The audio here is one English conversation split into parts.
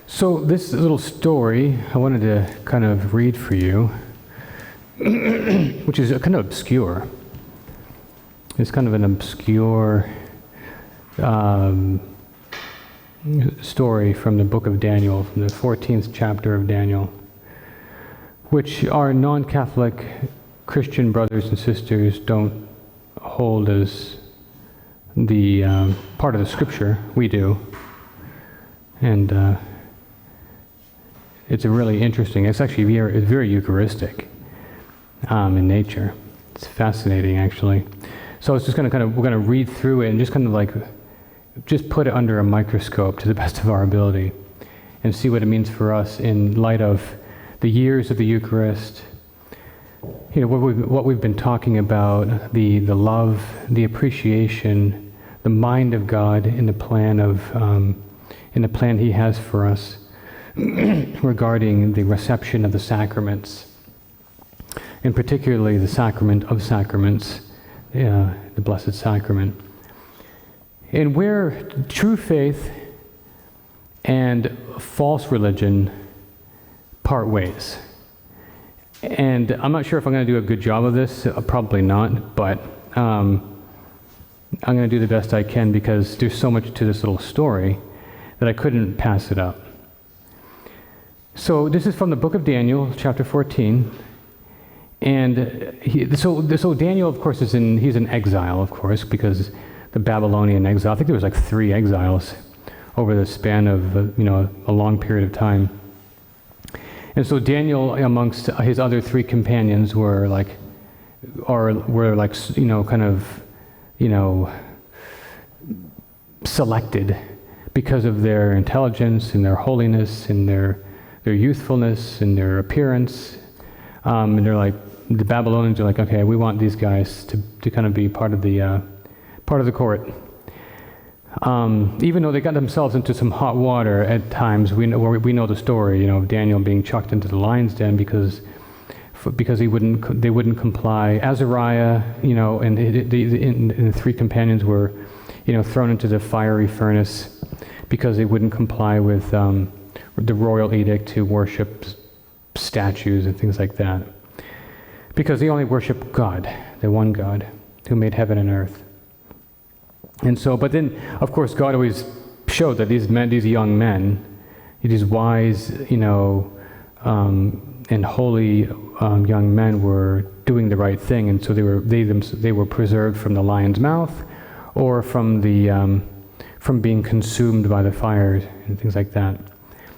So this little story I wanted to kind of read for you, which is kind of obscure. It's kind of an obscure story from the book of Daniel, from the 14th chapter of Daniel, which our non-Catholic Christian brothers and sisters don't hold as the part of the scripture. We do. And it's a really interesting, it's actually very Eucharistic in nature. It's fascinating, actually. So it's just we're going to read through it and just put it under a microscope to the best of our ability and see what it means for us in light of the years of the Eucharist, what we've been talking about, the love, the appreciation, the mind of God in the plan He has for us regarding the reception of the sacraments, and particularly the sacrament of sacraments, the Blessed Sacrament. And where true faith and false religion part ways. And I'm not sure if I'm going to do a good job of this, probably not, but I'm going to do the best I can because there's so much to this little story that I couldn't pass it up. So this is from the book of Daniel, chapter 14. And so Daniel, of course, he's in exile, of course, because the Babylonian exile. I think there was like 3 exiles over the span of a long period of time. And so Daniel, amongst his other 3 companions, were selected because of their intelligence and their holiness and their youthfulness and their appearance. And they're like, the Babylonians are like, okay, we want these guys to kind of be part of the court. Even though they got themselves into some hot water at times, we know the story, of Daniel being chucked into the lion's den because they wouldn't comply. Azariah, and the 3 companions were, thrown into the fiery furnace because they wouldn't comply with the royal edict to worship statues and things like that. Because they only worship God, the one God who made heaven and earth. And so, but then, of course, God always showed that these young men, these wise, and holy young men were doing the right thing, and so they were preserved from the lion's mouth, or from being consumed by the fire and things like that.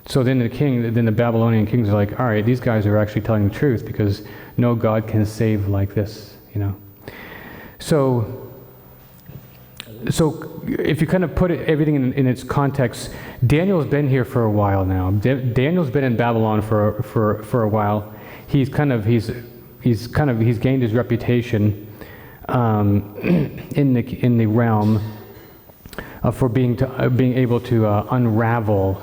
So then the Babylonian kings are like, all right, these guys are actually telling the truth because no God can save like this, So if you kind of put everything in its context, Daniel's been here for a while now. Daniel's been in Babylon for a while. He's gained his reputation in the realm for being able to unravel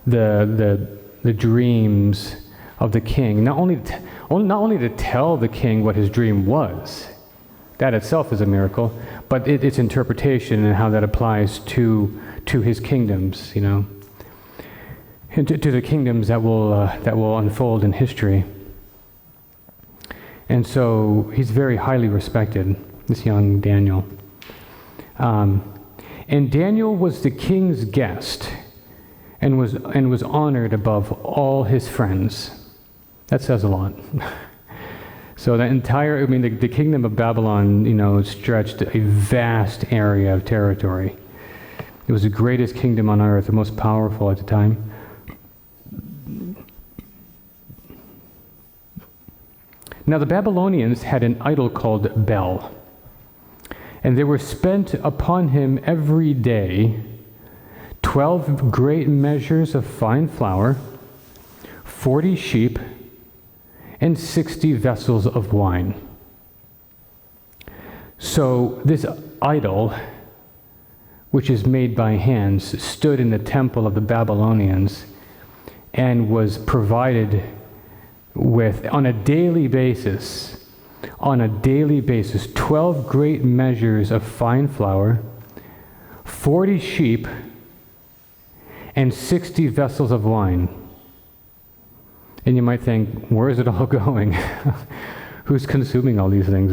the dreams of the king. Not only to tell the king what his dream was. That itself is a miracle, but its interpretation and how that applies to his kingdoms, and to the kingdoms that will unfold in history. And so he's very highly respected, this young Daniel. And Daniel was the king's guest, and was honored above all his friends. That says a lot. So the kingdom of Babylon, stretched a vast area of territory. It was the greatest kingdom on earth, the most powerful at the time. Now the Babylonians had an idol called Bel, and there were spent upon him every day 12 great measures of fine flour, 40 sheep, and 60 vessels of wine. So this idol, which is made by hands, stood in the temple of the Babylonians and was provided with, on a daily basis, 12 great measures of fine flour, 40 sheep, and 60 vessels of wine. And you might think, where is it all going? Who's consuming all these things?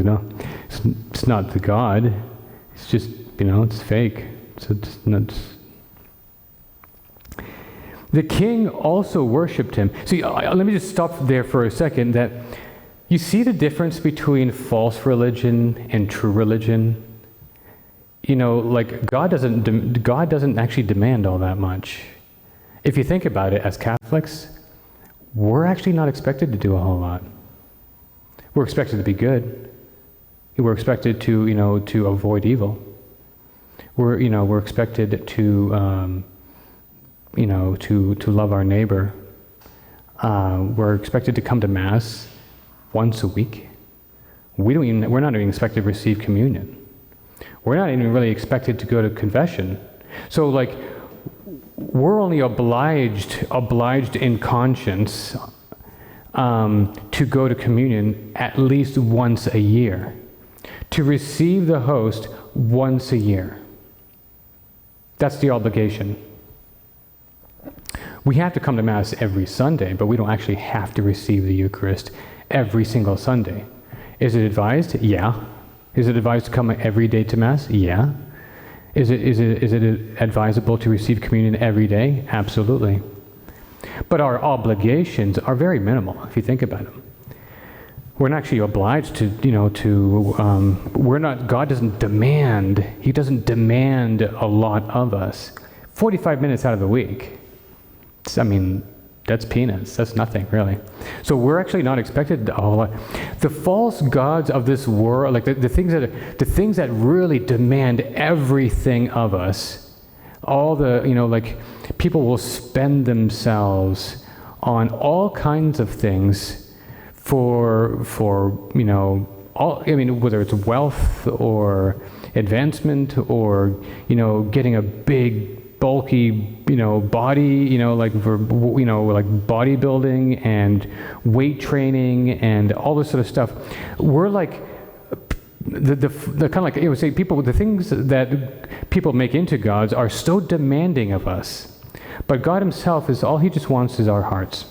It's not the God. It's just, it's fake. So it's not. The king also worshipped him. See, let me just stop there for a second. That you see the difference between false religion and true religion. Like God doesn't actually demand all that much. If you think about it, as Catholics, we're actually not expected to do a whole lot. We're expected to be good. We're expected to avoid evil. We're expected to love our neighbor. We're expected to come to Mass once a week. We're not even expected to receive communion. We're not even really expected to go to confession. So we're only obliged in conscience to go to communion at least once a year, to receive the host once a year. That's the obligation. We have to come to Mass every Sunday, but we don't actually have to receive the Eucharist every single Sunday. Is it advised? Yeah. Is it advised to come every day to Mass? Yeah. Is it advisable to receive communion every day? Absolutely. But our obligations are very minimal, if you think about them. We're not actually obliged to, God doesn't demand, he doesn't demand a lot of us. 45 minutes out of the week. That's peanuts. That's nothing, really. So we're actually not expected a whole lot. The false gods of this world, like the things that really demand everything of us, all the, people will spend themselves on all kinds of things for whether it's wealth or advancement or, getting a big, bulky, body, for bodybuilding and weight training and all this sort of stuff. We're like the kind of like it would say the things that people make into gods are so demanding of us, but God Himself all He just wants is our hearts.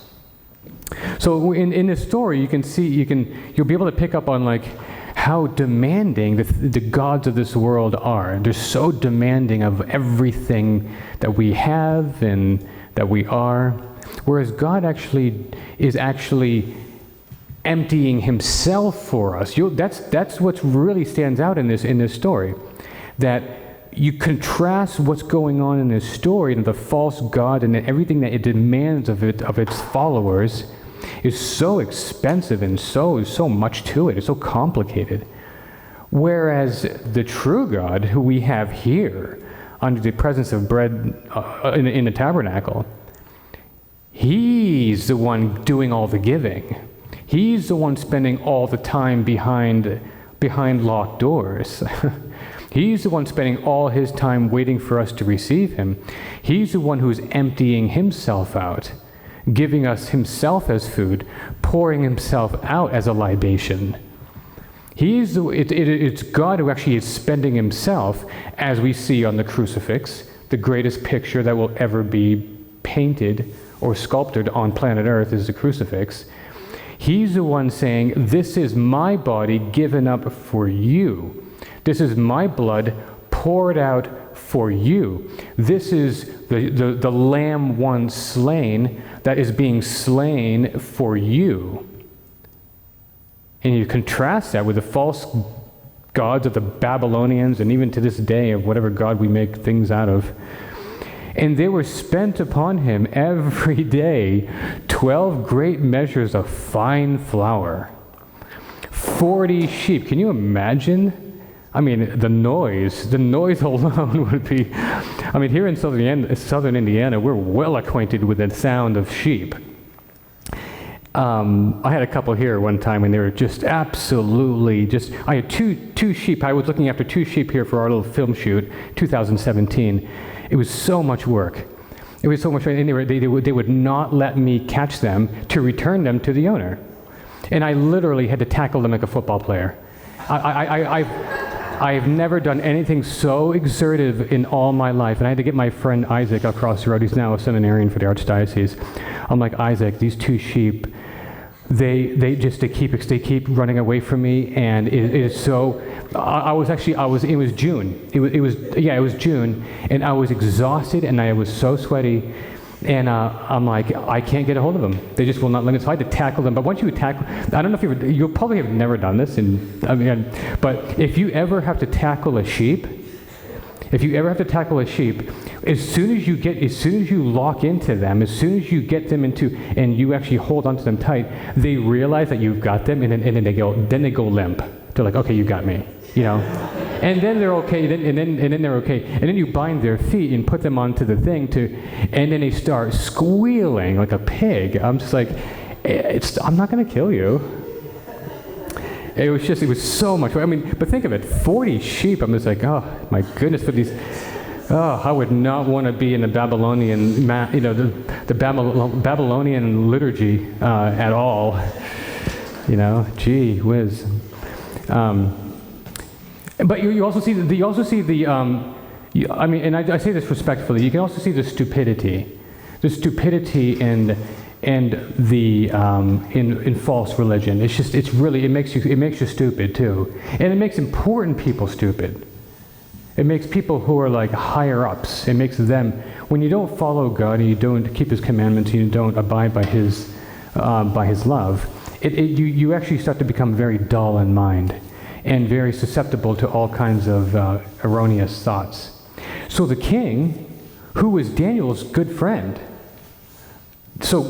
So in this story, you'll be able to pick up on how demanding the gods of this world are. They're so demanding of everything that we have and that we are, whereas God is actually emptying Himself for us. That's what really stands out in this story, that you contrast what's going on in this story and the false god and everything that it demands of its followers is so expensive and so much to it. It's so complicated. Whereas the true God, who we have here under the presence of bread in the tabernacle, He's the one doing all the giving. He's the one spending all the time behind locked doors. He's the one spending all His time waiting for us to receive Him. He's the one who's emptying Himself out, giving us Himself as food, pouring Himself out as a libation. It's God who actually is spending Himself, as we see on the crucifix, the greatest picture that will ever be painted or sculpted on planet Earth is the crucifix. He's the one saying, this is my body given up for you. This is my blood poured out for you. This is the lamb once slain that is being slain for you. And you contrast that with the false gods of the Babylonians and even to this day of whatever god we make things out of. And they were spent upon him every day 12 great measures of fine flour, 40 sheep. Can you imagine? The noise alone would be, here in southern Indiana, we're well acquainted with the sound of sheep. I had a couple here one time and they were just absolutely I had two sheep. I was looking after 2 sheep here for our little film shoot, 2017. It was so much work. It was so much, and they would not let me catch them to return them to the owner. And I literally had to tackle them like a football player. I have never done anything so exertive in all my life. And I had to get my friend Isaac across the road. He's now a seminarian for the Archdiocese. I'm like, Isaac, these two sheep, they keep running away from me, and it is so. It was June. It was June, and I was exhausted, and I was so sweaty. And I'm like, I can't get a hold of them. They just will not let me. So I had to tackle them. But once you tackle, I don't know if you'll probably have never done this. But if you ever have to tackle a sheep, as soon as you lock into them, as soon as you get them into, and you actually hold onto them tight, they realize that you've got them, and then they go limp. They're like, okay, you got me, And then they're okay, and then they're okay. And then you bind their feet and put them onto the thing and then they start squealing like a pig. I'm just like, I'm not going to kill you. It was so much. But think of it, 40 sheep. I'm just like, oh my goodness, for these. Oh, I would not want to be in the Babylonian, the Babylonian liturgy at all. Gee whiz. But you also see the and I say this respectfully. You can also see the stupidity in false religion. It makes you stupid too, and it makes important people stupid. It makes people who are like higher ups. It makes them, when you don't follow God and you don't keep His commandments and you don't abide by His love, you actually start to become very dull in mind and very susceptible to all kinds of erroneous thoughts. So the king, who was Daniel's good friend, so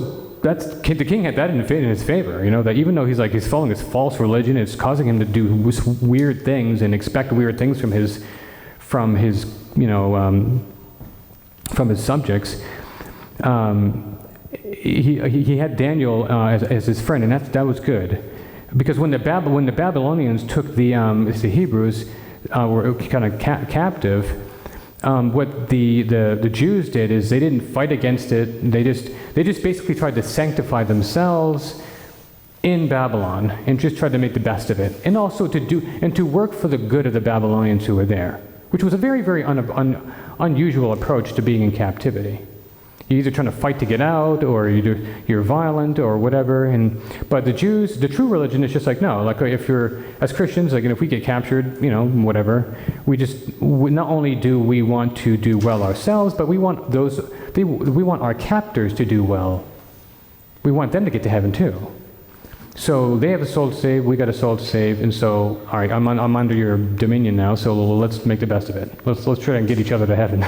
the king had that in his favor, that even though he's following this false religion, it's causing him to do weird things and expect weird things from his subjects. He had Daniel as his friend, and that was good. Because when the Babylonians took the Hebrews were kind of captive, what the Jews did is they didn't fight against it. They just basically tried to sanctify themselves in Babylon and just tried to make the best of it, and also to work for the good of the Babylonians who were there, which was a very, very unusual approach to being in captivity. You're either trying to fight to get out, or you're violent, or whatever. But the Jews, the true religion is just like, no, like if you're, as Christians, like if we get captured, whatever, not only do we want to do well ourselves, but we want our captors to do well. We want them to get to heaven too. So they have a soul to save, we got a soul to save, and so, all right, I'm under your dominion now, so let's make the best of it. Let's try and get each other to heaven.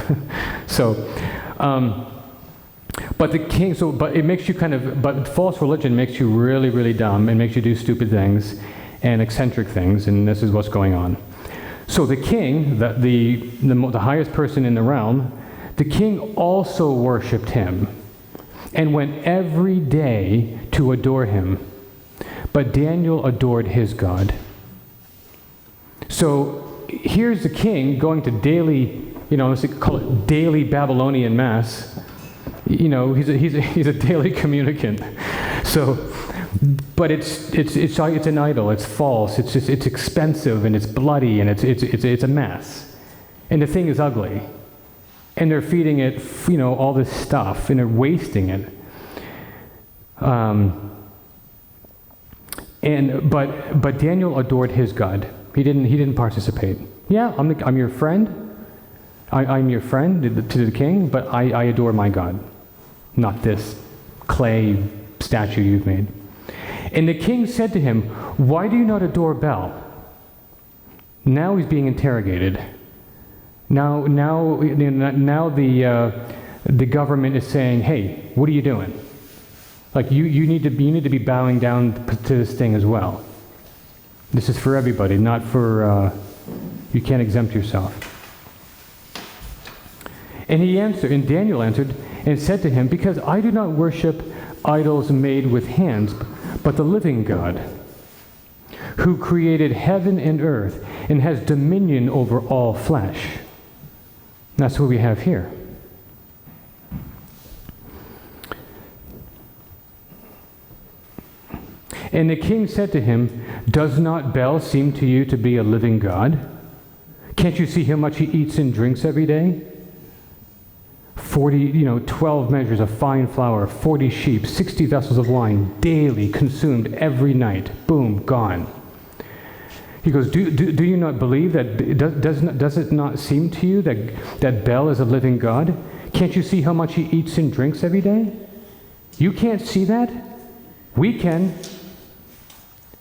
But it makes you but false religion makes you really, really dumb and makes you do stupid things and eccentric things, and this is what's going on. So the king, the highest person in the realm, the king also worshipped him and went every day to adore him. But Daniel adored his God. So here's the king going to daily, let's call it daily Babylonian mass. He's a daily communicant. So, but it's an idol. It's false. It's expensive, and it's bloody, and it's a mess. And the thing is ugly. And they're feeding it, all this stuff, and they're wasting it. But Daniel adored his God. He didn't participate. Yeah, I'm your friend. I'm your friend to the king, but I adore my God, not this clay statue you've made. And the king said to him, "Why do you not adore Bel?" Now he's being interrogated. Now the government is saying, "Hey, what are you doing? Like you need to be bowing down to this thing as well. This is for everybody, not for you can't exempt yourself." And Daniel answered and said to him, "Because I do not worship idols made with hands, but the living God, who created heaven and earth and has dominion over all flesh." That's what we have here. And the king said to him, "Does not Bel seem to you to be a living God?" Can't you see how much he eats and drinks every day? 12 measures of fine flour, 40 sheep, 60 vessels of wine, daily consumed every night. Boom, gone. He goes, do you not believe that, does it not seem to you that Bel is a living God? Can't you see how much he eats and drinks every day? You can't see that? We can.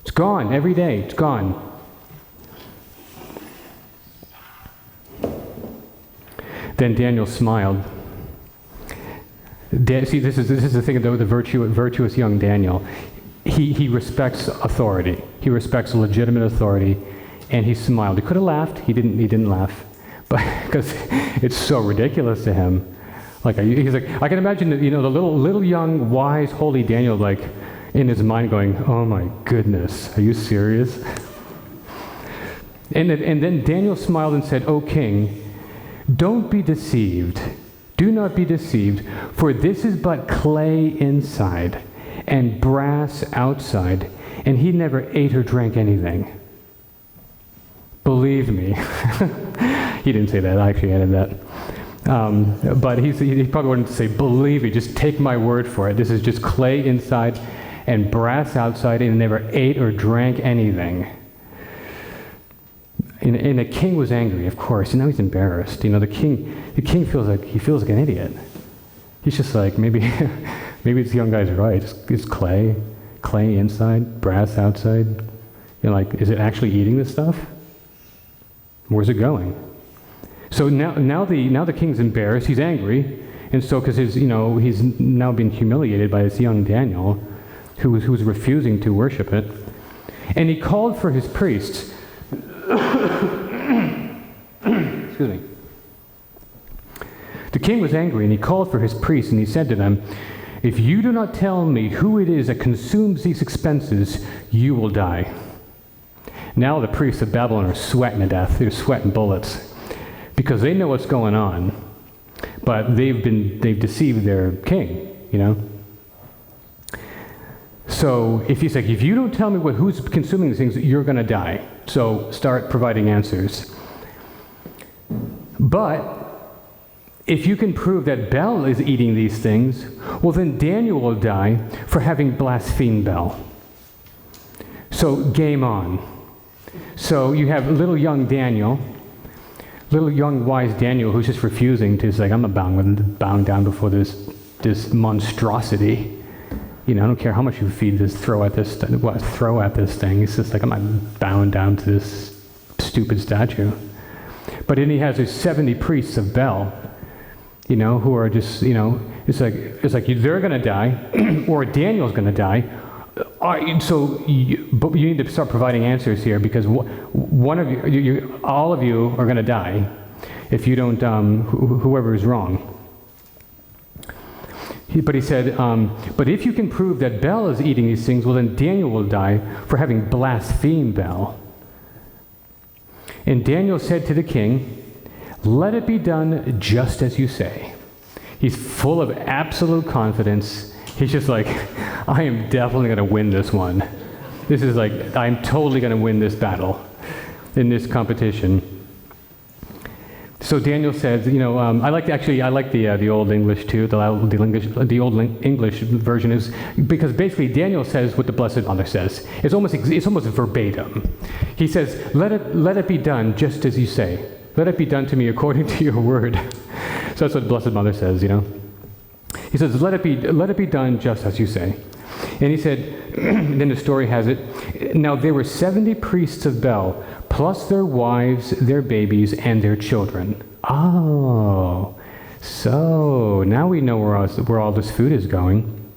It's gone every day. It's gone. Then Daniel smiled. See, this is the thing about the virtuous young Daniel. He respects authority. He respects legitimate authority, and he smiled. He could have laughed. He didn't laugh, but because it's so ridiculous to him. He's like, I can imagine that, the little young wise holy Daniel, like in his mind, going, "Oh my goodness, are you serious?" And then Daniel smiled and said, "O king, don't be deceived. Do not be deceived, for this is but clay inside and brass outside, and he never ate or drank anything." Believe me. He didn't say that. I actually added that. But he probably wanted to say, believe me, just take my word for it. This is just clay inside and brass outside, and he never ate or drank anything. And the king was angry, of course, and now he's embarrassed. The king feels like an idiot. He's just like, maybe this young guy's right. It's clay inside, brass outside. Is it actually eating this stuff? Where's it going? So now the king's embarrassed. He's angry, and so because he's now been humiliated by this young Daniel, who's refusing to worship it, and he called for his priests. Excuse me. The king was angry, and he called for his priests, and he said to them, "If you do not tell me who it is that consumes these expenses, you will die." Now the priests of Babylon are sweating to death. They're sweating bullets because they know what's going on, but they've deceived their king, So if you don't tell me who's consuming these things, you're going to die. So start providing answers. But if you can prove that Bel is eating these things, well, then Daniel will die for having blasphemed Bel. So game on. So you have little young wise Daniel, who's just refusing to say, I'm bowing down before this monstrosity. I don't care how much you feed this, throw at this thing. It's just like, I'm not bowing down to this stupid statue. But then he has his 70 priests of Bel, who are just, it's like they're going to die, or Daniel's going to die. But you need to start providing answers here, because one of you, all of you are going to die if you don't, whoever is wrong. But he said, but if you can prove that Bel is eating these things, well, then Daniel will die for having blasphemed Bel. And Daniel said to the king, let it be done just as you say. He's full of absolute confidence. He's just like, I am definitely going to win this one. This is like, I'm totally going to win this battle in this competition. So Daniel says, I like the Old English too. The Old English version is, because basically Daniel says what the Blessed Mother says. It's almost verbatim. He says, let it be done just as you say. Let it be done to me according to your word. So that's what the Blessed Mother says. He says, let it be done just as you say. And he said, then the story has it, now there were 70 priests of Bel, plus their wives, their babies, and their children. Oh, so now we know where all this food is going.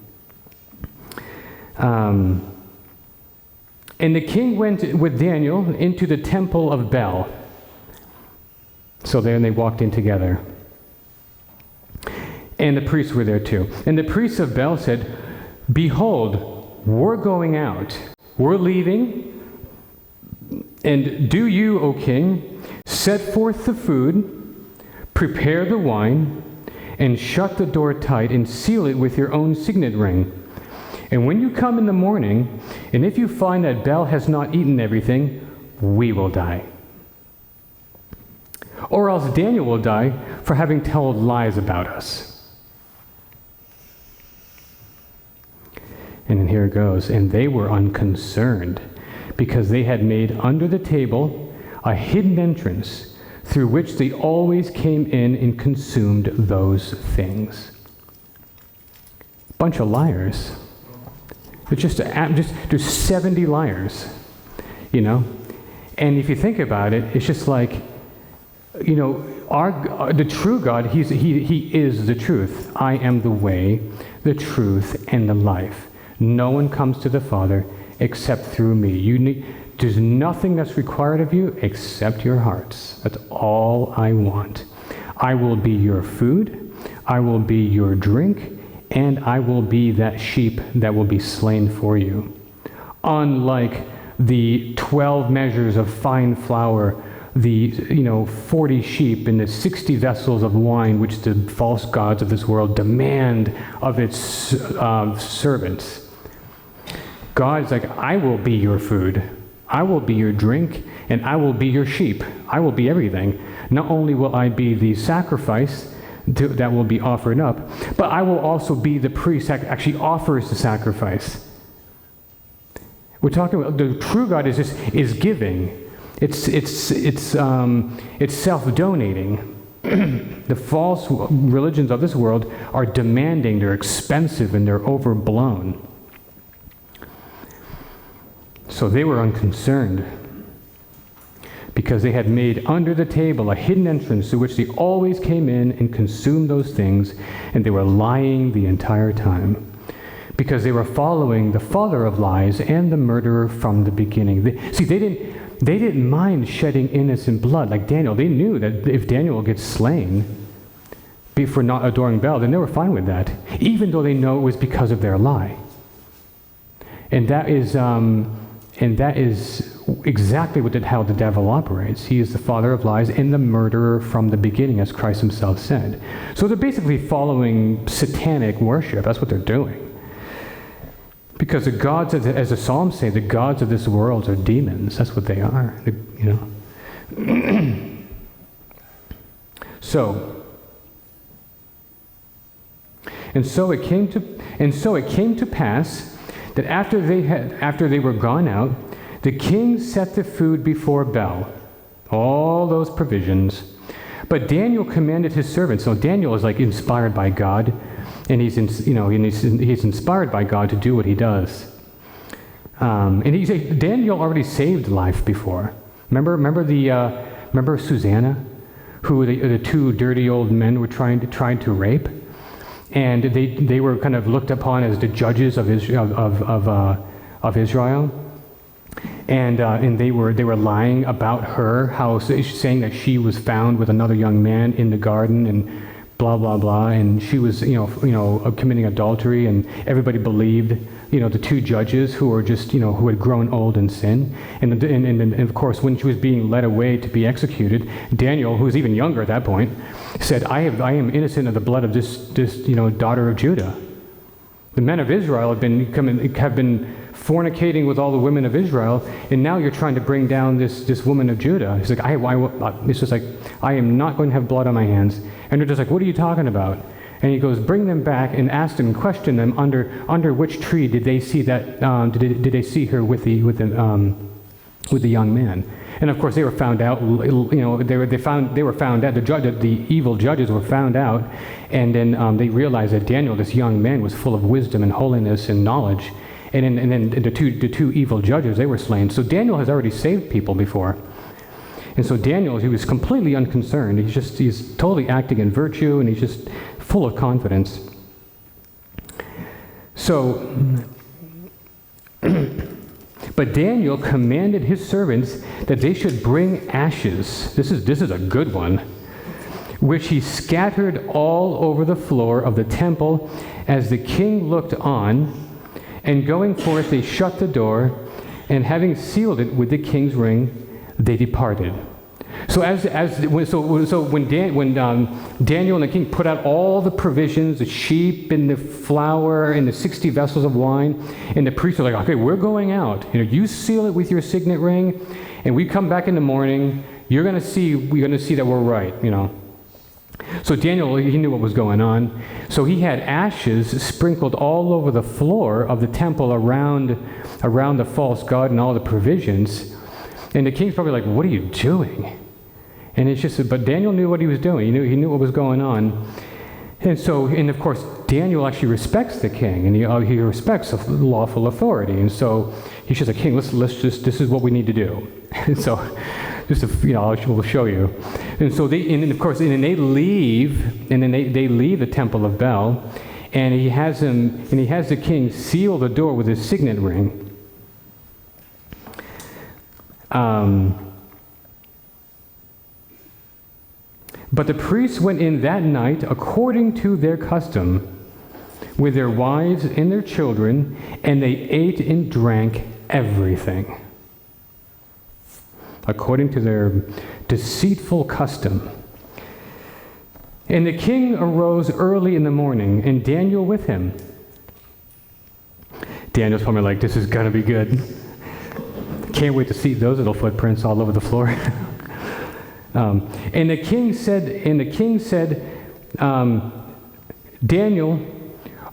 And the king went with Daniel into the temple of Bel. So then they walked in together. And the priests were there too. And the priests of Bel said, behold, we're going out. We're leaving. And do you, O king, set forth the food, prepare the wine, and shut the door tight, and seal it with your own signet ring. And when you come in the morning, and if you find that Bel has not eaten everything, we will die. or else Daniel will die for having told lies about us. And then here it goes. And they were unconcerned, because they had made under the table a hidden entrance through which they always came in and consumed those things. Bunch of liars. It's just there's 70 liars, you know? And if you think about it, it's just like, you know, the true God, he is the truth. I am the way, the truth, and the life. No one comes to the Father except through me. There's nothing that's required of you except your hearts. That's all I want. I will be your food, I will be your drink, and I will be that sheep that will be slain for you. Unlike the 12 measures of fine flour, the 40 sheep and the 60 vessels of wine which the false gods of this world demand of its servants. God's like, I will be your food, I will be your drink, and I will be your sheep. I will be everything. Not only will I be the sacrifice that will be offered up, but I will also be the priest that actually offers the sacrifice. We're talking about the true God is giving. It's self-donating. The false religions of this world are demanding, they're expensive, and they're overblown. So they were unconcerned, because they had made under the table a hidden entrance through which they always came in and consumed those things, and they were lying the entire time, because they were following the father of lies and the murderer from the beginning. They didn't mind shedding innocent blood like Daniel. They knew that if Daniel gets slain for not adoring Baal, then they were fine with that, even though they know it was because of their lie. And that is exactly how the devil operates. He is the father of lies and the murderer from the beginning, as Christ himself said. So they're basically following satanic worship. That's what they're doing. Because the gods, as the Psalms say, the gods of this world are demons. That's what they are, you know. So it came to pass that after they were gone out, the king set the food before Bel, all those provisions. But Daniel commanded his servants. So Daniel is like inspired by God, and he's inspired by God to do what he does. And Daniel already saved life before. Remember Susanna, who the two dirty old men were trying to rape, and they were kind of looked upon as the judges of Israel. And they were lying about her, saying that she was found with another young man in the garden, and blah blah blah, and she was committing adultery, and everybody believed the two judges who were just who had grown old in sin, and of course when she was being led away to be executed, Daniel, who was even younger at that point, said, I am innocent of the blood of this daughter of Judah. The men of Israel have been fornicating with all the women of Israel, and now you're trying to bring down this woman of Judah. He's like, I am not going to have blood on my hands. And they're just like, what are you talking about? And he goes, bring them back and ask them, question them, under which tree did they see that? Did they see her with the young man? And of course, they were found out. They were found out. The evil judges were found out, and then they realized that Daniel, this young man, was full of wisdom and holiness and knowledge. And then the two evil judges, they were slain. So Daniel has already saved people before. And so Daniel, he was completely unconcerned. He's totally acting in virtue, and he's just full of confidence. So, but Daniel commanded his servants that they should bring ashes. This is a good one, which he scattered all over the floor of the temple as the king looked on. And going forth, they shut the door, and having sealed it with the king's ring, they departed. So when Daniel and the king put out all the provisions, the sheep and the flour and the 60 vessels of wine, and the priests were like, okay, we're going out. You seal it with your signet ring, and we come back in the morning. we're going to see that we're right, So Daniel, he knew what was going on. So he had ashes sprinkled all over the floor of the temple around the false god and all the provisions. And the king's probably like, what are you doing? And it's just, but Daniel knew what he was doing. He knew what was going on. And of course, Daniel actually respects the king, and he respects the lawful authority. And so he's just a king. Let's just, this is what we need to do. And so, we'll show you. And so they leave, and then they leave the temple of Bel, and he has the king seal the door with his signet ring. But the priests went in that night according to their custom, with their wives and their children, and they ate and drank everything, according to their deceitful custom. And the king arose early in the morning, and Daniel with him. Daniel's probably like, this is going to be good. Can't wait to see those little footprints all over the floor. And the king said, Daniel,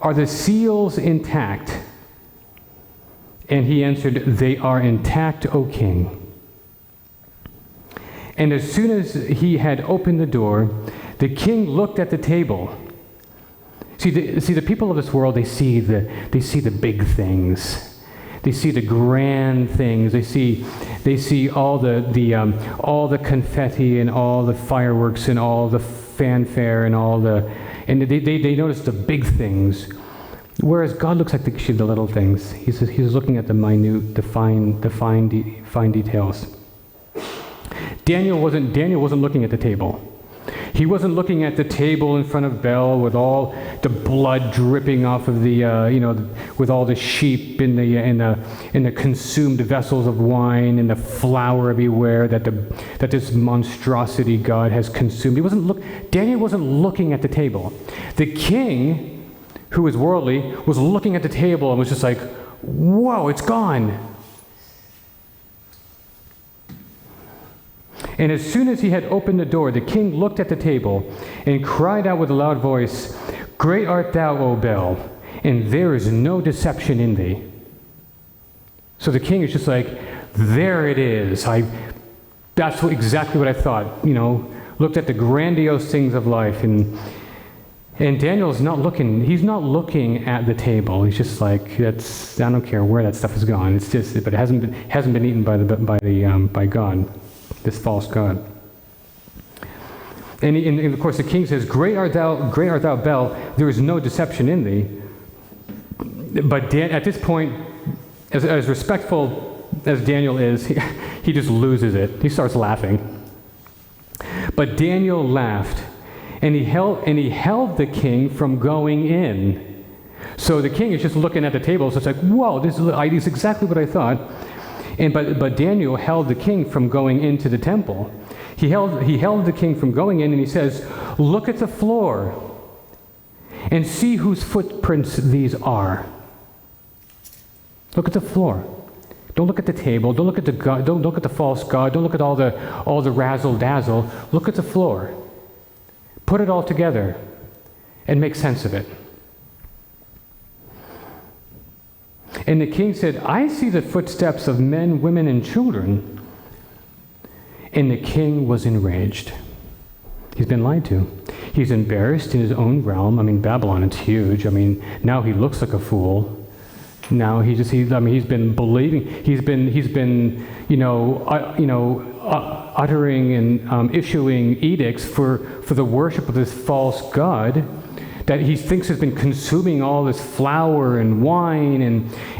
are the seals intact? And he answered, they are intact, O king. And as soon as he had opened the door, the king looked at the table. See, the people of this world, they see the big things. They see the grand things. They see all the confetti and all the fireworks and all the fanfare and they notice the big things. Whereas God looks at the little things. He's looking at the minute, the fine details. Daniel wasn't looking at the table. He wasn't looking at the table in front of Bel with all the blood dripping off of with all the sheep in the consumed vessels of wine and the flour everywhere that this monstrosity God has consumed. Daniel wasn't looking at the table. The king, who was worldly, was looking at the table and was just like, whoa, it's gone. And as soon as he had opened the door, the king looked at the table and cried out with a loud voice, great art thou, O Bel, and there is no deception in thee. So the king is just like, there it is. That's exactly what I thought. Looked at the grandiose things of life, and Daniel's not looking. He's not looking at the table. He's just like, I don't care where that stuff has gone. It's just, but it hasn't been eaten by God. This false god. And of course the king says, great art thou, Bel, there is no deception in thee. But at this point, as respectful as Daniel is, he just loses it. He starts laughing. But Daniel laughed, and he held the king from going in. So the king is just looking at the table, so it's like, whoa, this is exactly what I thought. But Daniel held the king from going into the temple. He held the king from going in, and he says, look at the floor and see whose footprints these are. Look at the floor. Don't look at the table. Don't look at the god. Don't look at the false god. Don't look at all the razzle dazzle. Look at the floor. Put it all together and make sense of it. And the king said, I see the footsteps of men, women, and children. And the king was enraged. He's been lied to. He's embarrassed in his own realm. Babylon, it's huge. Now he looks like a fool. Now he's been believing. He's been uttering and issuing edicts for the worship of this false god that he thinks has been consuming all this flour and wine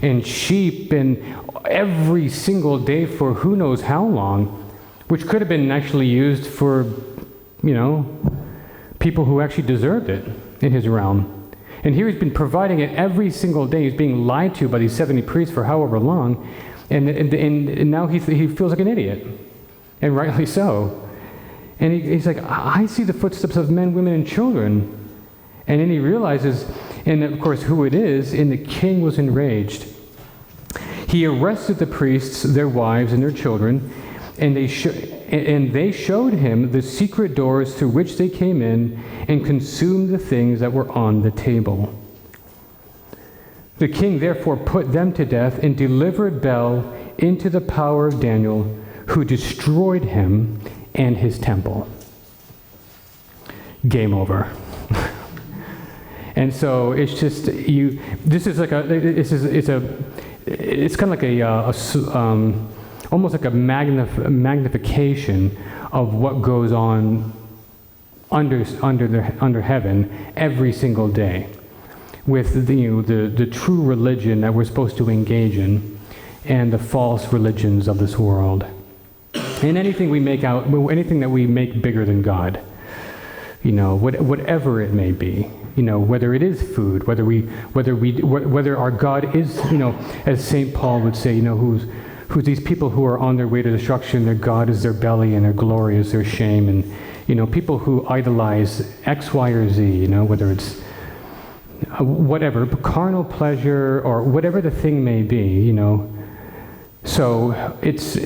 and sheep and every single day for who knows how long, which could have been actually used for, people who actually deserved it in his realm. And here he's been providing it every single day. He's being lied to by these 70 priests for however long, and now he feels like an idiot, and rightly so. And he's like, I see the footsteps of men, women, and children. And then he realizes, and of course, who it is, and the king was enraged. He arrested the priests, their wives, and their children, and And they showed him the secret doors through which they came in and consumed the things that were on the table. The king therefore put them to death and delivered Bel into the power of Daniel, who destroyed him and his temple. Game over. And so it's just this is like it's kind of like almost like a magnification of what goes on under heaven every single day, with the true religion that we're supposed to engage in, and the false religions of this world, and anything that we make bigger than God, whatever it may be. Whether it is food, whether our God is, as St. Paul would say, who's these people who are on their way to destruction, their God is their belly and their glory is their shame, and people who idolize X, Y, or Z, whether it's whatever, carnal pleasure or whatever the thing may be, So it's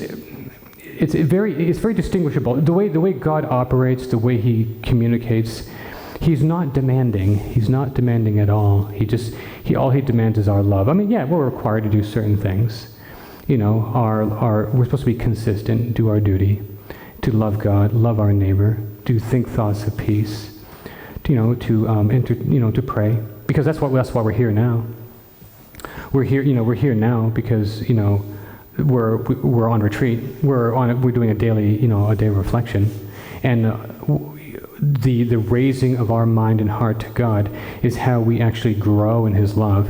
very distinguishable. The way God operates, the way he communicates. He's not demanding. He's not demanding at all. All he demands is our love. I mean, yeah, we're required to do certain things. We're supposed to be consistent, do our duty, to love God, love our neighbor, to think thoughts of peace, to pray, because that's why we're here now. We're here now because we're on retreat. We're doing a daily, a day of reflection, and the raising of our mind and heart to God is how we actually grow in his love.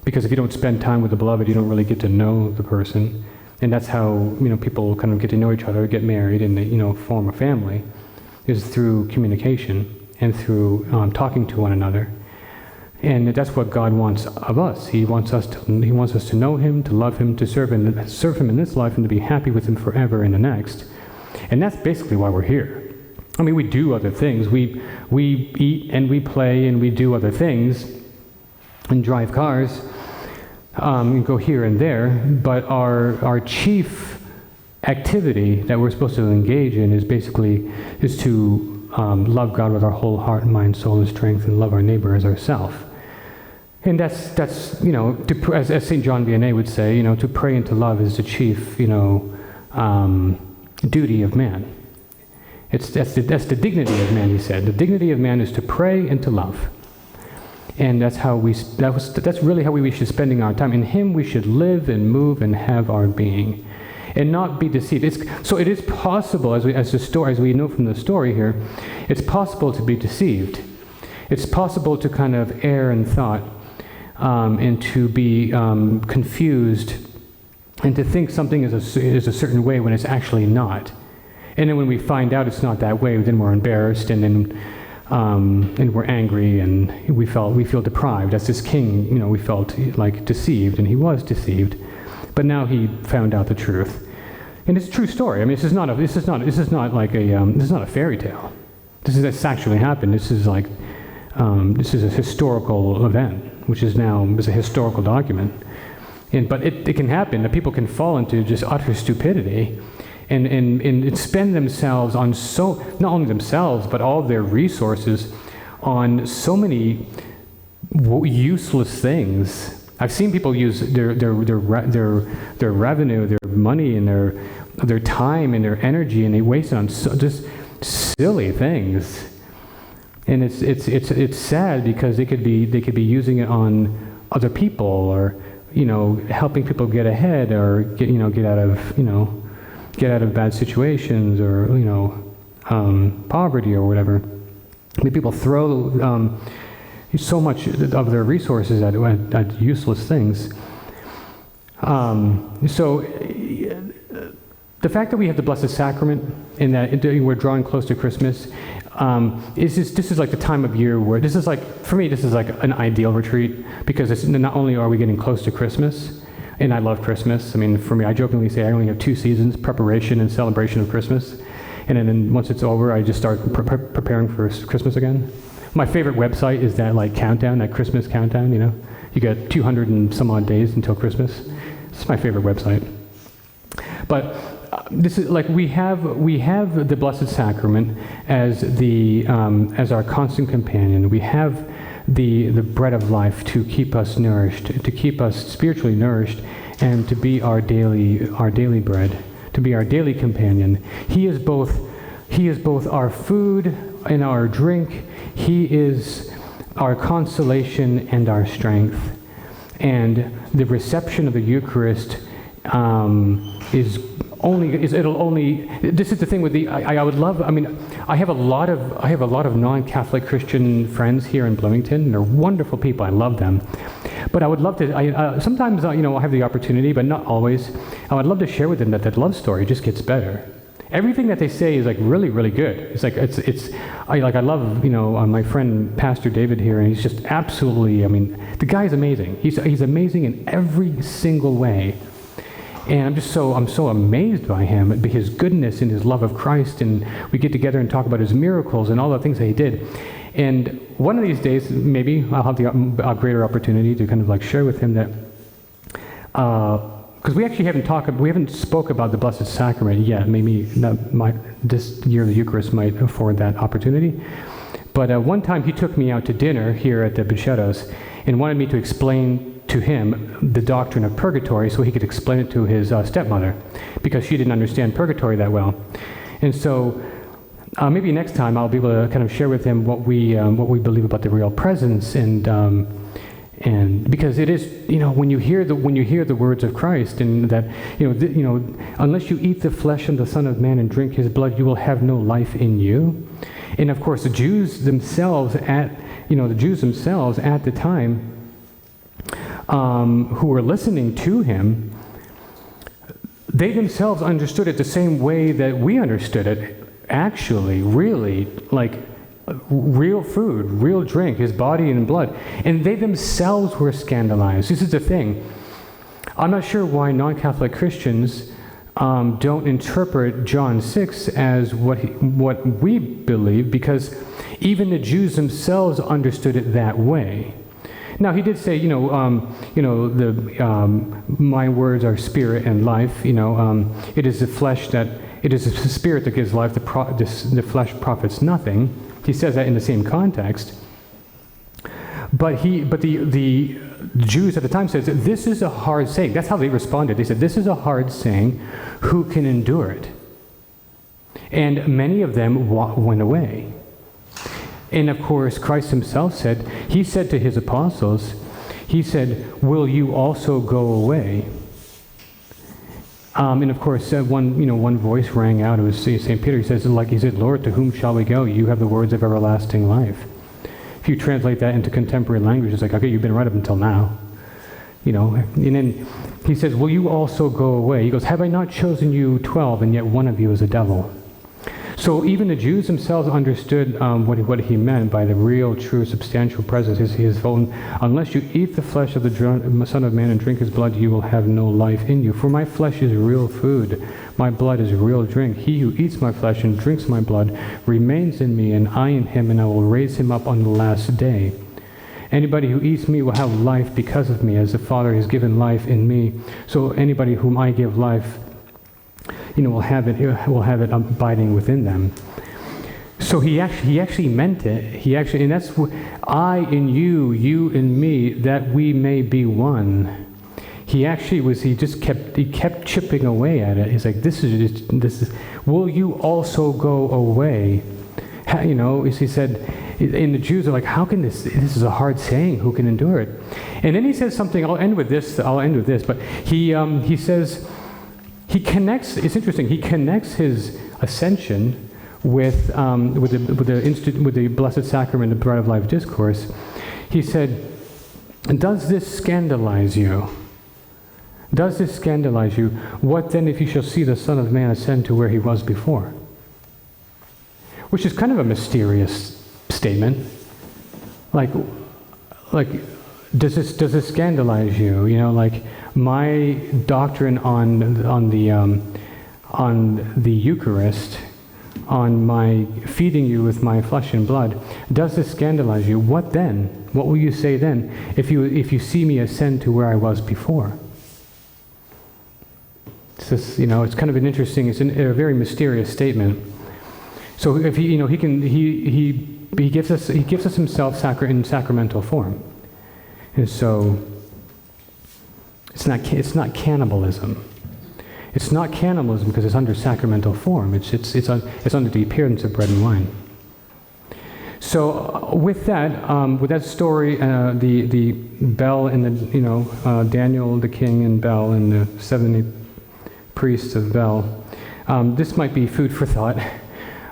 Because if you don't spend time with the beloved, you don't really get to know the person. And that's how, people kind of get to know each other, get married, and they, form a family, is through communication and through talking to one another. And that's what God wants of us. He wants us to know him, to love him, to serve him in this life, and to be happy with him forever in the next. And that's basically why we're here. I mean, we do other things. We eat and we play and we do other things and drive cars and go here and there. But our chief activity that we're supposed to engage in is to love God with our whole heart, mind, soul, and strength, and love our neighbor as ourselves. And that's as St. John Vianney would say, to pray and to love is the chief duty of man. That's the dignity of man, he said. The dignity of man is to pray and to love. And that's really how we should be spending our time. In him we should live and move and have our being, and not be deceived. So it is possible, as we know from the story here, it's possible to be deceived. It's possible to kind of err in thought, and to be confused, and to think something is a certain way when it's actually not. And then when we find out it's not that way, then we're embarrassed, and then we're angry, and we feel deprived. As this king, we felt like deceived, and he was deceived, but now he found out the truth, and it's a true story. I mean, this is not a fairy tale. This actually happened. This is a historical event, which is a historical document, but it can happen that people can fall into just utter stupidity. And spend themselves on not only themselves, but all of their resources on so many useless things. I've seen people use their revenue, their money, and their time and their energy, and they waste it on just silly things. And it's sad because they could be using it on other people, or helping people get ahead, or get out of bad situations, or poverty or whatever. I mean, people throw so much of their resources at useless things. So the fact that we have the Blessed Sacrament, and that we're drawing close to Christmas, this is like the time of year where this is like an ideal retreat, because not only are we getting close to Christmas. And I love Christmas. I mean, for me, I jokingly say I only have 2 seasons: preparation and celebration of Christmas. And then once it's over, I just start preparing for Christmas again. My favorite website is that countdown, that Christmas countdown. You got 200 and some odd days until Christmas. It's my favorite website. But this is like we have the Blessed Sacrament as as our constant companion. We have the bread of life to keep us nourished, to keep us spiritually nourished, and to be our daily bread, to be our daily companion. He is both our food and our drink. He is our consolation and our strength. And the reception of the Eucharist this is the thing with I have a lot of non-Catholic Christian friends here in Bloomington. They're wonderful people. I love them. But I would love to, sometimes, I'll have the opportunity, but not always. I would love to share with them that love story just gets better. Everything that they say is like really, really good. It's like, I love, my friend Pastor David here, and he's just absolutely, the guy is amazing. He's amazing in every single way. And I'm so amazed by him, by his goodness and his love of Christ, and we get together and talk about his miracles and all the things that he did. And one of these days, maybe I'll have a greater opportunity to kind of like share with him that, because we actually haven't spoke about the Blessed Sacrament yet. Maybe this year the Eucharist might afford that opportunity. But one time he took me out to dinner here at the Bicheros and wanted me to explain to him the doctrine of purgatory so he could explain it to his stepmother, because she didn't understand purgatory that well. And so maybe next time I'll be able to kind of share with him what we believe about the real presence, and because it is, when you hear the words of Christ, and that unless you eat the flesh of the Son of Man and drink his blood, you will have no life in you. And of course the Jews themselves at the time, who were listening to him, they themselves understood it the same way that we understood it. Actually, really, like real food, real drink, his body and blood. And they themselves were scandalized. This is the thing. I'm not sure why non-Catholic Christians don't interpret John 6 as what we believe, because even the Jews themselves understood it that way. Now he did say, my words are spirit and life. It is the spirit that gives life. The flesh profits nothing. He says that in the same context. But the Jews at the time says that this is a hard saying. That's how they responded. They said, this is a hard saying. Who can endure it? And many of them went away. And of course, Christ himself said to his apostles, he said, will you also go away? And of course, one voice rang out. It was St. Peter. He said, Lord, to whom shall we go? You have the words of everlasting life. If you translate that into contemporary language, it's like, okay, you've been right up until now. And then he says, will you also go away? He goes, have I not chosen you 12, and yet one of you is a devil? So even the Jews themselves understood what he meant by the real, true, substantial presence. His own, unless you eat the flesh of the Son of Man and drink his blood, you will have no life in you. For my flesh is real food, my blood is real drink. He who eats my flesh and drinks my blood remains in me, and I in him, and I will raise him up on the last day. Anybody who eats me will have life because of me, as the Father has given life in me. So anybody whom I give life, will have it abiding within them. So he actually meant it. And that's I in you, you in me, that we may be one. He kept chipping away at it. He's like, this is. Will you also go away? He said, and the Jews are like, how can this is a hard saying, who can endure it? And then he says something. I'll end with this. But he says. It's interesting. He connects his ascension with the Blessed Sacrament, the Bread of Life discourse. He said, "Does this scandalize you? Does this scandalize you? What then if you shall see the Son of Man ascend to where he was before?" Which is kind of a mysterious statement. Like, does this scandalize you? My doctrine on the Eucharist, on my feeding you with my flesh and blood, does this scandalize you? What then? What will you say then if you see me ascend to where I was before? It's just, it's kind of an interesting, a very mysterious statement. So if he gives us himself in sacramental form, and so it's not cannibalism. It's not cannibalism because it's under sacramental form. It's under the appearance of bread and wine. So with that story, the bell and the Daniel the king and Bel and the 70 priests of Bel, this might be food for thought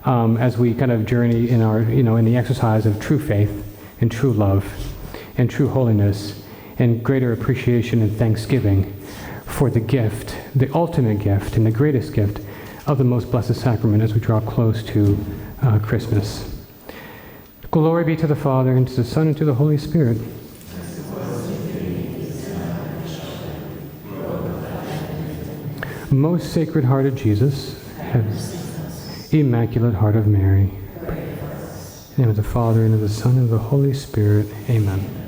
as we kind of journey in our in the exercise of true faith and true love and true holiness and greater appreciation and thanksgiving for the gift, the ultimate gift and the greatest gift of the most blessed sacrament as we draw close to Christmas. Glory be to the Father, and to the Son, and to the Holy Spirit. Most Sacred Heart of Jesus, Immaculate Heart of Mary, in the name of the Father, and of the Son, and of the Holy Spirit. Amen.